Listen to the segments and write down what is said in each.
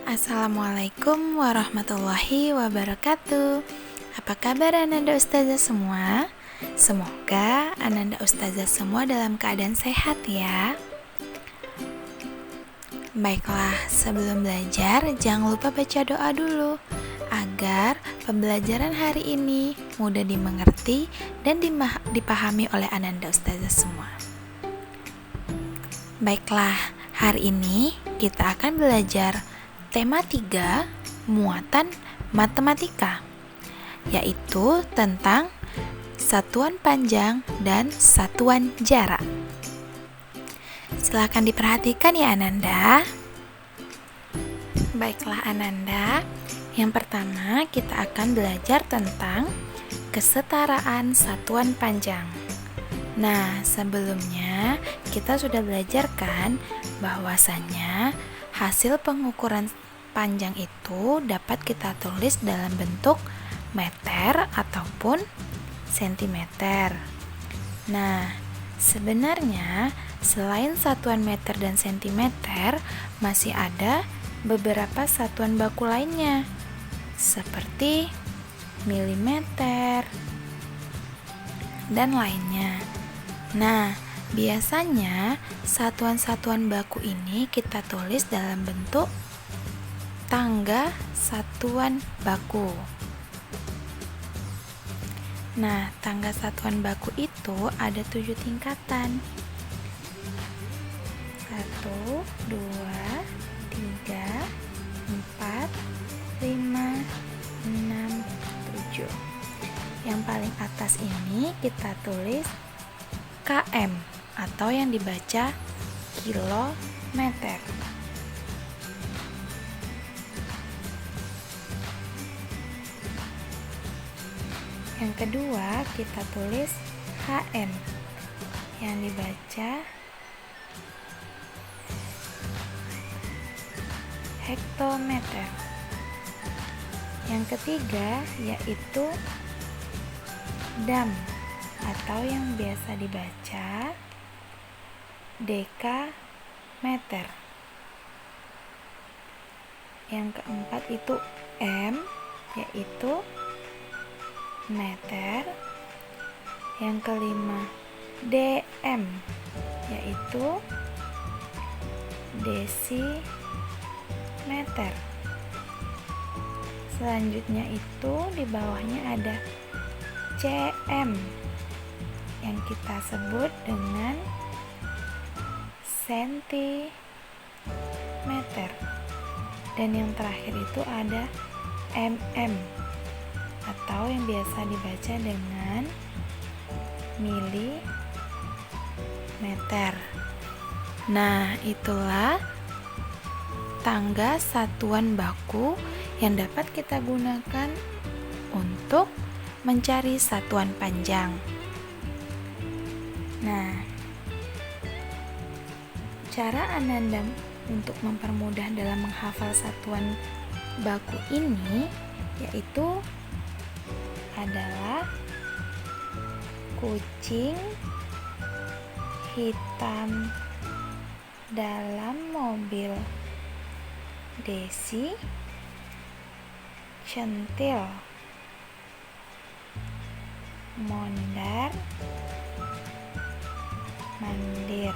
Assalamualaikum warahmatullahi wabarakatuh. Apa kabar Ananda Ustazah semua? Semoga Ananda Ustazah semua dalam keadaan sehat ya. Baiklah, sebelum belajar jangan lupa baca doa dulu agar pembelajaran hari ini mudah dimengerti dan dipahami oleh Ananda Ustazah semua. Baiklah, hari ini kita akan belajar tema 3 muatan matematika, yaitu tentang satuan panjang dan satuan jarak. Silakan diperhatikan ya Ananda. Baiklah Ananda, yang pertama kita akan belajar tentang kesetaraan satuan panjang. Nah, sebelumnya kita sudah belajar kan bahwasannya hasil pengukuran panjang itu dapat kita tulis dalam bentuk meter ataupun sentimeter. Nah, sebenarnya selain satuan meter dan sentimeter, masih ada beberapa satuan baku lainnya, seperti milimeter dan lainnya. Nah, biasanya satuan-satuan baku ini kita tulis dalam bentuk tangga satuan baku. Nah, tangga satuan baku itu ada 7 tingkatan. 1, 2, 3, 4, 5, 6, 7. Yang paling atas ini kita tulis km atau yang dibaca kilometer. Yang kedua kita tulis HM yang dibaca hektometer. Yang ketiga yaitu dam atau yang biasa dibaca dekameter. Yang keempat itu M, yaitu meter. Yang kelima DM, yaitu desimeter. Selanjutnya itu di bawahnya ada CM yang kita sebut dengan sentimeter. Dan yang terakhir itu ada mm atau yang biasa dibaca dengan milimeter. Nah, itulah tangga satuan baku yang dapat kita gunakan untuk mencari satuan panjang. Nah, cara Ananda untuk mempermudah dalam menghafal satuan baku ini yaitu adalah kucing hitam dalam mobil Desi centil mondar mandir.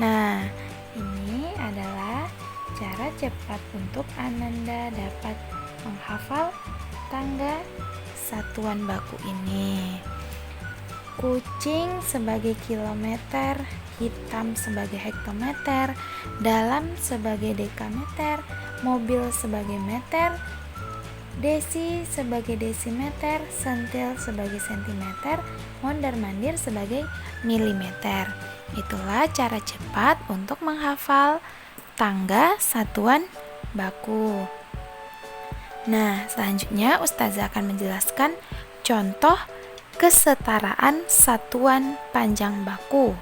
Nah, ini adalah cara cepat untuk Ananda dapat menghafal tangga satuan baku ini. Kucing sebagai kilometer, hitam sebagai hektometer, dalam sebagai dekameter, mobil sebagai meter, desi sebagai desimeter, sentil sebagai sentimeter, mondar-mandir sebagai milimeter. Itulah cara cepat untuk menghafal tangga satuan baku. Nah, selanjutnya Ustazah akan menjelaskan contoh kesetaraan satuan panjang baku.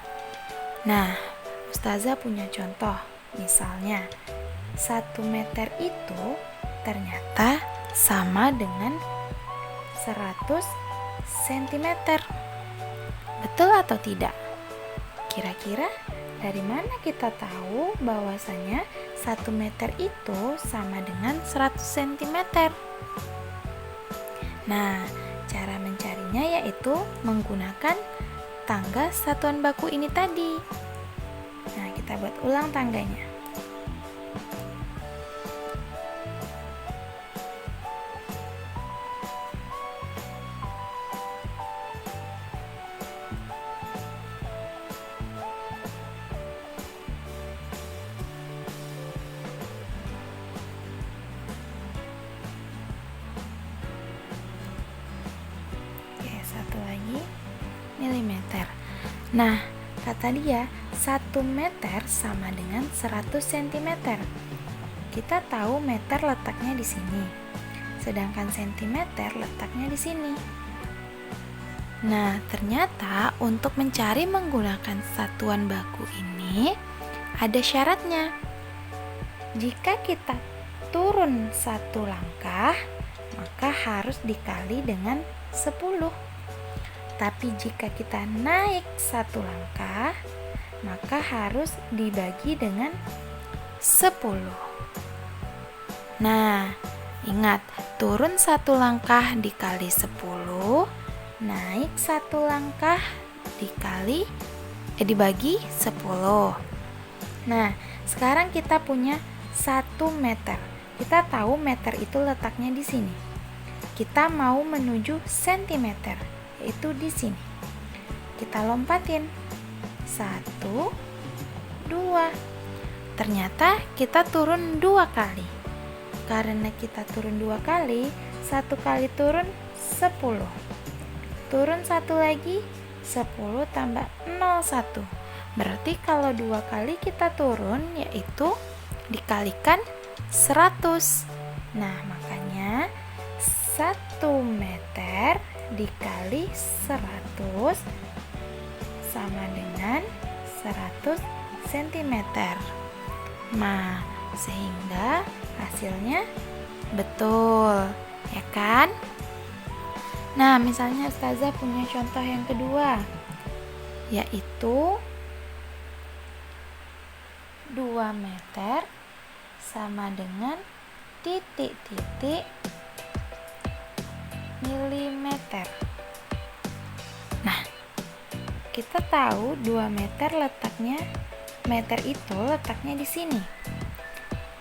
Nah, Ustazah punya contoh. Misalnya, 1 meter itu ternyata sama dengan 100 cm. Betul atau tidak? Kira-kira dari mana kita tahu bahwasanya 1 meter itu sama dengan 100 cm. Nah, cara mencarinya yaitu menggunakan tangga satuan baku ini tadi. Nah, kita buat ulang tangganya. Satu lagi milimeter. Nah, kata dia 1 meter sama dengan 100 cm. Kita tahu meter letaknya di sini, sedangkan sentimeter letaknya di sini. Nah, ternyata untuk mencari menggunakan satuan baku ini ada syaratnya. Jika kita turun 1 langkah, maka harus dikali dengan 10. Tapi jika kita naik 1 langkah, maka harus dibagi dengan 10. Nah, ingat, turun 1 langkah dikali 10, naik 1 langkah dibagi 10. Nah, sekarang kita punya 1 meter. Kita tahu meter itu letaknya di sini. Kita mau menuju sentimeter, yaitu di sini. Kita lompatin. 1, 2. Ternyata kita turun 2 kali. Karena kita turun 2 kali, 1 kali turun 10. Turun 1 lagi, 10 tambah 01. Berarti kalau 2 kali kita turun, yaitu dikalikan 100. Nah, makanya 1 meter dikali 100 sama dengan 100 cm. Nah, sehingga hasilnya betul, ya kan? Nah, misalnya Ustazah punya contoh yang kedua, yaitu 2 meter sama dengan titik-titik milimeter. Nah, kita tahu 2 meter meter itu letaknya di sini.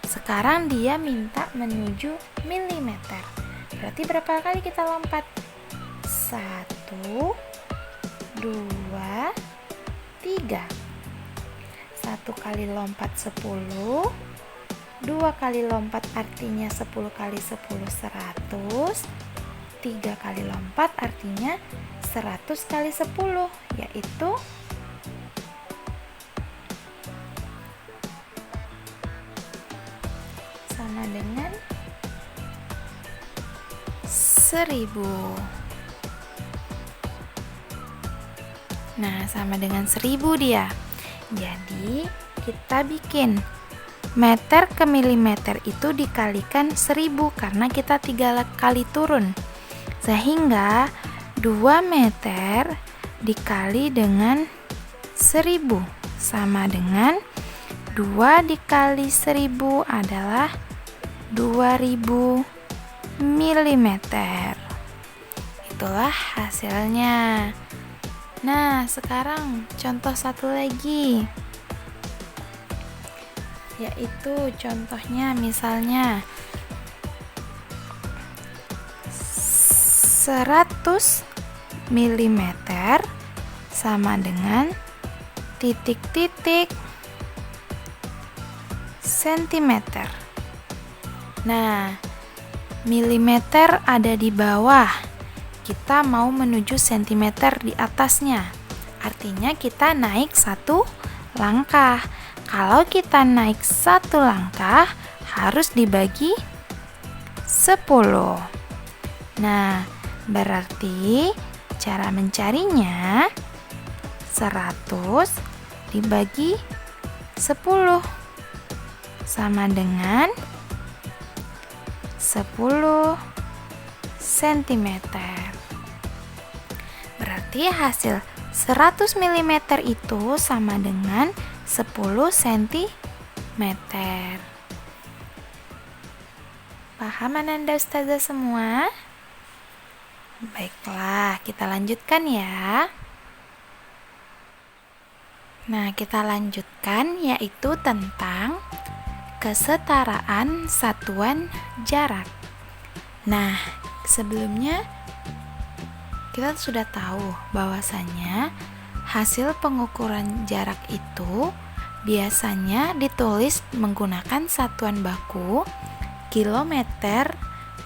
Sekarang dia minta menuju milimeter. Berarti berapa kali kita lompat? 1, 2, 3. 1 kali lompat 10. 2 kali lompat artinya 10 kali 10 100. 3 kali lompat artinya 100 kali 10, yaitu sama dengan 1000. Nah, sama dengan 1000 dia. Jadi, kita bikin meter ke milimeter itu dikalikan 1000 karena kita 3 kali turun. Sehingga 2 meter dikali dengan 1000 sama dengan 2 dikali 1000 adalah 2000 milimeter. Itulah hasilnya. Nah, sekarang contoh satu lagi, yaitu contohnya misalnya 100 mm sama dengan titik-titik sentimeter. Nah, milimeter ada di bawah. Kita mau menuju sentimeter di atasnya. Artinya kita naik 1 langkah. Kalau kita naik 1 langkah, harus dibagi 10. Nah, berarti cara mencarinya 100 dibagi 10 sama dengan 10 cm. Berarti hasil 100 mm itu sama dengan 10 cm. meter. Paham Ananda Ustazah semua? Baiklah, kita lanjutkan ya. Nah, kita lanjutkan yaitu tentang kesetaraan satuan jarak. Nah, sebelumnya kita sudah tahu bahwasanya hasil pengukuran jarak itu biasanya ditulis menggunakan satuan baku, kilometer,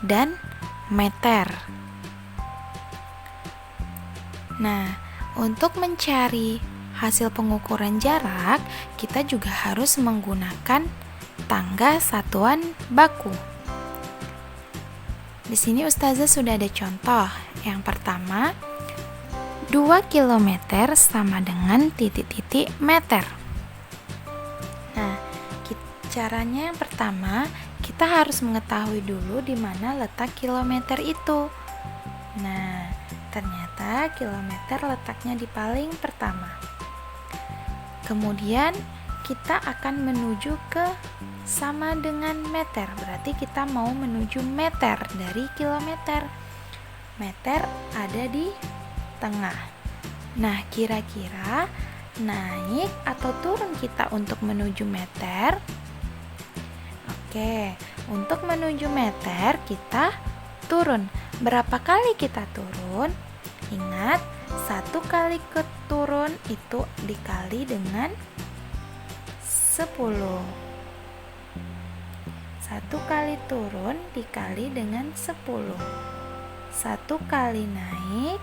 dan meter. Nah, untuk mencari hasil pengukuran jarak, kita juga harus menggunakan tangga satuan baku. Di sini Ustazah sudah ada contoh. Yang pertama, 2 km sama dengan titik-titik meter. Nah, caranya yang pertama, kita harus mengetahui dulu di mana letak kilometer itu. Nah, ternyata kilometer letaknya di paling pertama. Kemudian kita akan menuju ke sama dengan meter. Berarti kita mau menuju meter dari kilometer. Meter ada di tengah. Nah, kira-kira naik atau turun kita untuk menuju meter? Oke, untuk menuju meter kita turun. Berapa kali kita turun? Ingat, 1 kali turun itu dikali dengan 10. 1 kali turun dikali dengan 10. 1 kali naik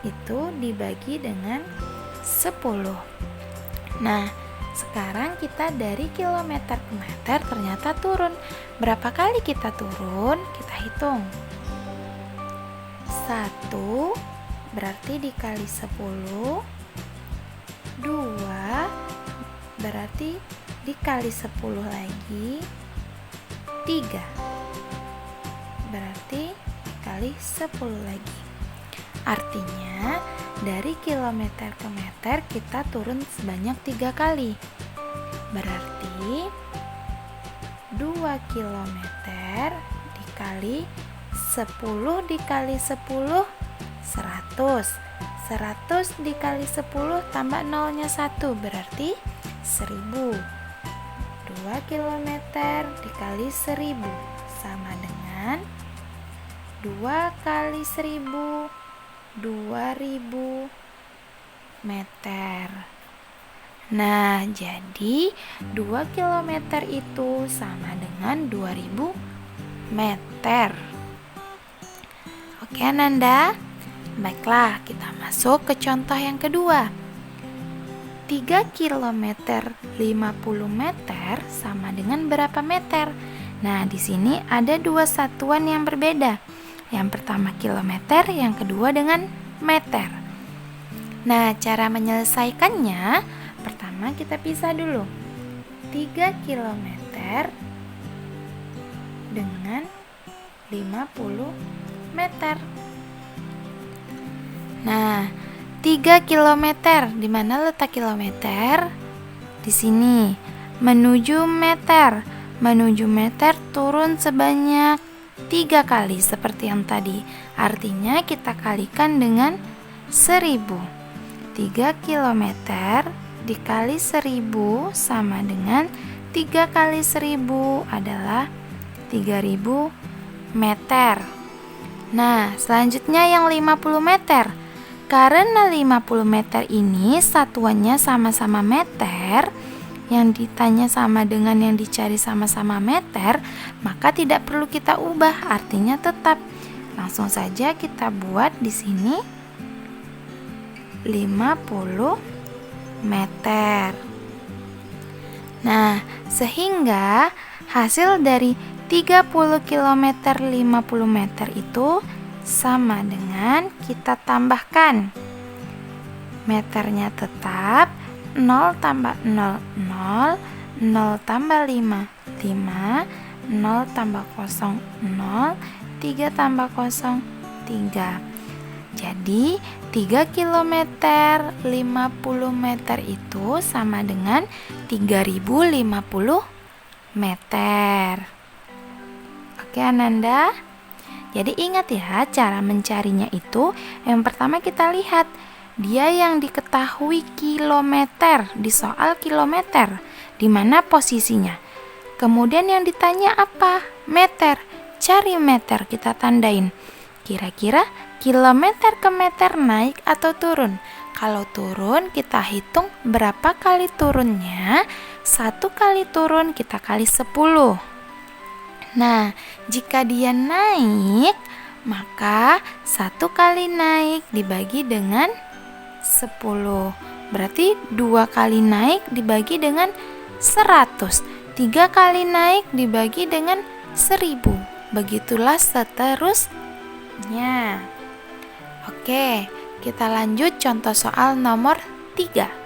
itu dibagi dengan 10. Nah, sekarang kita dari kilometer ke meter ternyata turun. Berapa kali kita turun? Kita hitung. 1 berarti dikali 10. 2 berarti dikali 10 lagi. 3 berarti dikali 10 lagi. Artinya dari kilometer ke meter kita turun sebanyak 3 kali. Berarti 2 kilometer dikali 10 dikali 10 100. 100 dikali 10 tambah nolnya 1 berarti 1000. 2 kilometer dikali 1000 sama dengan 2 kali 1000 2000 meter. Nah, jadi 2 kilometer itu sama dengan 2000 meter. Oke Ananda? Baiklah, kita masuk ke contoh yang kedua. 3 kilometer 50 meter sama dengan berapa meter? Nah, di sini ada 2 satuan yang berbeda. Yang pertama kilometer, yang kedua dengan meter. Nah, cara menyelesaikannya, pertama kita pisah dulu. 3 kilometer dengan 50 meter. Nah, 3 kilometer, di mana letak kilometer? Di sini. Menuju meter. Menuju meter turun sebanyak 3 kali seperti yang tadi. Artinya kita kalikan dengan 1000. 3 kilometer dikali 1000 sama dengan 3 kali 1000 adalah 3000 meter. Nah, selanjutnya yang 50 meter. Karena 50 meter ini satuannya sama-sama meter, yang ditanya sama dengan yang dicari sama-sama meter, maka tidak perlu kita ubah, artinya tetap. Langsung saja kita buat di sini 50 meter. Nah, sehingga hasil dari 30 km 50 meter itu sama dengan kita tambahkan meternya tetap 0 tambah 0 0, 0 tambah 5 5, 0 tambah 0 0, 3 tambah 0 3. Jadi 3 km 50 meter itu sama dengan 3050 meter. Oke Ananda. Jadi ingat ya, cara mencarinya itu yang pertama kita lihat dia yang diketahui kilometer di soal kilometer, di mana posisinya. Kemudian yang ditanya apa? Meter. Cari meter, kita tandain. Kira-kira kilometer ke meter naik atau turun? Kalau turun kita hitung berapa kali turunnya. 1 kali turun kita kali 10. Nah, jika dia naik, maka 1 kali naik dibagi dengan 10. Berarti 2 kali naik dibagi dengan 100. 3 kali naik dibagi dengan 1000. Begitulah seterusnya. Oke, kita lanjut contoh soal nomor 3.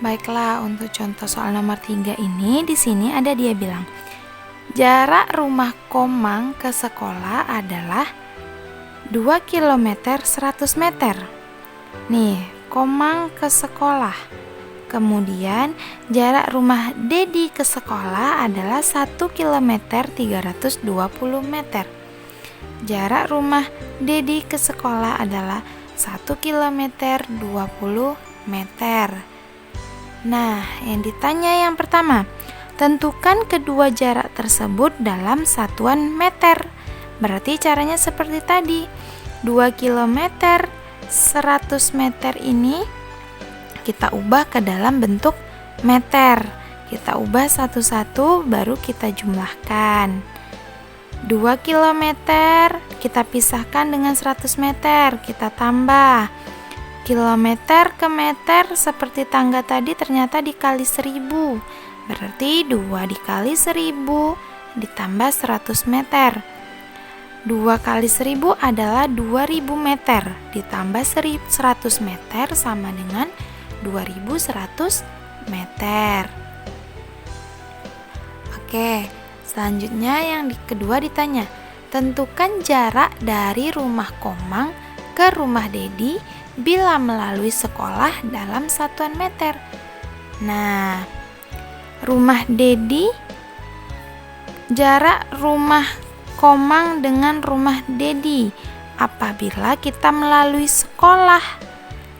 Baiklah, untuk contoh soal nomor 3 ini di sini ada dia bilang, jarak rumah Komang ke sekolah adalah 2 km 100 meter. Nih, Komang ke sekolah. Kemudian jarak rumah Dedi ke sekolah adalah 1 km 320 meter. Jarak rumah Dedi ke sekolah adalah 1 km 20 meter. Nah, yang ditanya yang pertama, tentukan kedua jarak tersebut dalam satuan meter. Berarti caranya seperti tadi. 2 km 100 meter ini kita ubah ke dalam bentuk meter. Kita ubah satu-satu baru kita jumlahkan. 2 km kita pisahkan dengan 100 meter, kita tambah. Kilometer ke meter seperti tangga tadi ternyata dikali 1000. Berarti 2 dikali 1000 ditambah 100 meter. 2 kali 1000 adalah 2000 meter. Ditambah 100 meter sama dengan 2100 meter. Oke, selanjutnya yang kedua ditanya, tentukan jarak dari rumah Komang ke rumah Dedi bila melalui sekolah dalam satuan meter. Nah, rumah Dedi, jarak rumah Komang dengan rumah Dedi apabila kita melalui sekolah.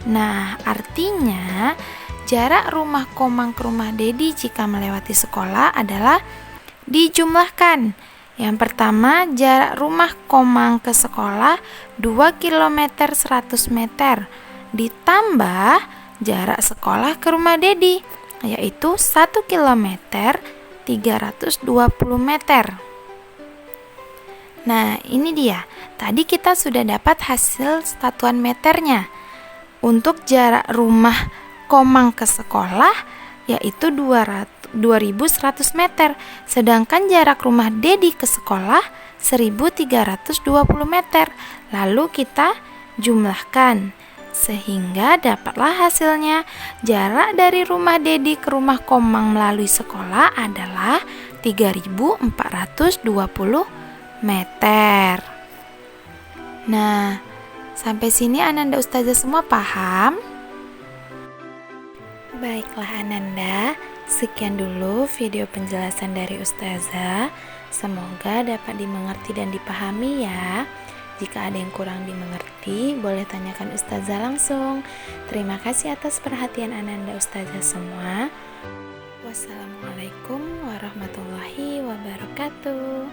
Nah, artinya jarak rumah Komang ke rumah Dedi jika melewati sekolah adalah dijumlahkan. Yang pertama, jarak rumah Komang ke sekolah 2 km 100 meter ditambah jarak sekolah ke rumah Dedi, yaitu 1 km 320 meter. Nah, ini dia. Tadi kita sudah dapat hasil satuan meternya. Untuk jarak rumah Komang ke sekolah yaitu 2100 meter. Sedangkan jarak rumah Dedi ke sekolah 1320 meter. Lalu kita jumlahkan sehingga dapatlah hasilnya. Jarak dari rumah Dedi ke rumah Komang melalui sekolah adalah 3420 meter. Nah, sampai sini Ananda Ustazah semua paham? Baiklah Ananda, sekian dulu video penjelasan dari Ustazah. Semoga dapat dimengerti dan dipahami ya. Jika ada yang kurang dimengerti, boleh tanyakan Ustazah langsung. Terima kasih atas perhatian Ananda Ustazah semua. Wassalamualaikum warahmatullahi wabarakatuh.